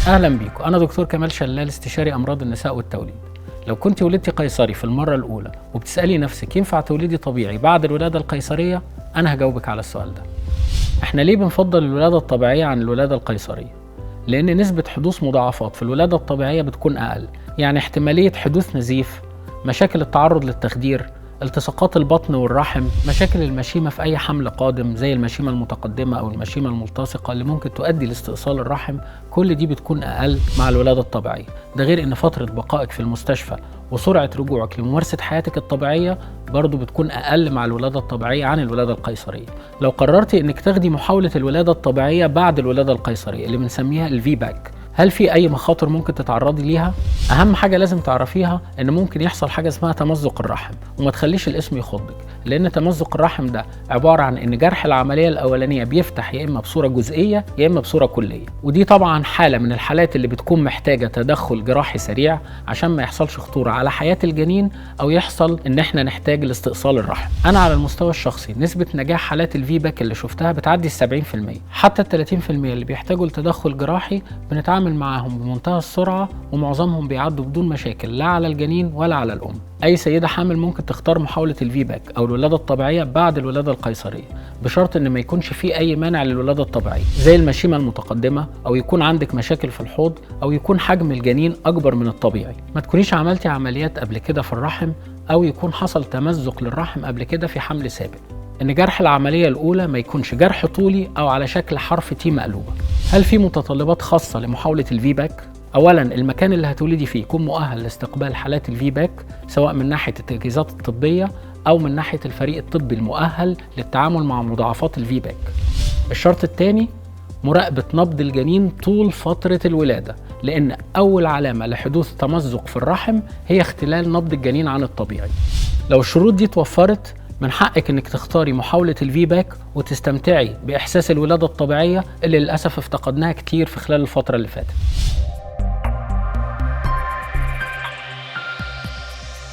أهلا بيكم، أنا دكتور كمال شلال، استشاري أمراض النساء والتوليد. لو كنت ولدتي قيصري في المرة الأولى وبتسألي نفسك ينفع تولدي طبيعي بعد الولادة القيصرية، أنا هجاوبك على السؤال ده. إحنا ليه بنفضل الولادة الطبيعية عن الولادة القيصرية؟ لأن نسبة حدوث مضاعفات في الولادة الطبيعية بتكون أقل، يعني احتمالية حدوث نزيف، مشاكل التعرض للتخدير، التصاقات البطن والرحم، مشاكل المشيمة في أي حمل قادم زي المشيمة المتقدمة أو المشيمة الملتصقة اللي ممكن تؤدي لاستئصال الرحم، كل دي بتكون أقل مع الولادة الطبيعية. ده غير إن فترة بقائك في المستشفى وسرعة رجوعك لممارسة حياتك الطبيعية برضو بتكون أقل مع الولادة الطبيعية عن الولادة القيصرية. لو قررتي إنك تاخدي محاولة الولادة الطبيعية بعد الولادة القيصرية اللي بنسميها الفيباك، هل في أي مخاطر ممكن تتعرضي ليها؟ أهم حاجة لازم تعرفيها إن ممكن يحصل حاجة اسمها تمزق الرحم، وما تخليش الاسم يخضك، لأن تمزق الرحم ده عبارة عن إن جرح العملية الأولانية بيفتح يا إما بصورة جزئية يا إما بصورة كلية، ودي طبعا حالة من الحالات اللي بتكون محتاجة تدخل جراحي سريع عشان ما يحصلش خطورة على حياة الجنين أو يحصل إن إحنا نحتاج لاستئصال الرحم. أنا على المستوى الشخصي نسبة نجاح حالات الفيباك اللي شفتها بتعدي 70%، حتى 30% اللي بيحتاجوا لتدخل جراحي بنتعامل معاهم بمنتهى السرعة، ومعظمهم بيعدوا بدون مشاكل لا على الجنين ولا على الأم. أي سيدة حامل ممكن تختار محاولة الفيباك أو الولادة الطبيعية بعد الولادة القيصرية، بشرط إن ما يكونش فيه أي مانع للولادة الطبيعية زي المشيمة المتقدمة، أو يكون عندك مشاكل في الحوض، أو يكون حجم الجنين أكبر من الطبيعي، ما تكونيش عملتي عمليات قبل كده في الرحم، أو يكون حصل تمزق للرحم قبل كده في حمل سابق، إن جرح العملية الأولى ما يكونش جرح طولي أو على شكل حرف تي مقلوبة. هل في متطلبات خاصة لمحاولة الفيباك؟ أولاً المكان اللي هتولدي فيه يكون مؤهل لاستقبال حالات الفيباك، سواء من ناحية التجهيزات الطبية أو من ناحية الفريق الطبي المؤهل للتعامل مع مضاعفات الفيباك. الشرط الثاني مراقبة نبض الجنين طول فترة الولادة، لأن أول علامة لحدوث تمزق في الرحم هي اختلال نبض الجنين عن الطبيعي. لو الشروط دي توفرت، من حقك انك تختاري محاولة الفيباك وتستمتعي بإحساس الولادة الطبيعية اللي للأسف افتقدناها كتير في خلال الفترة اللي فاتت.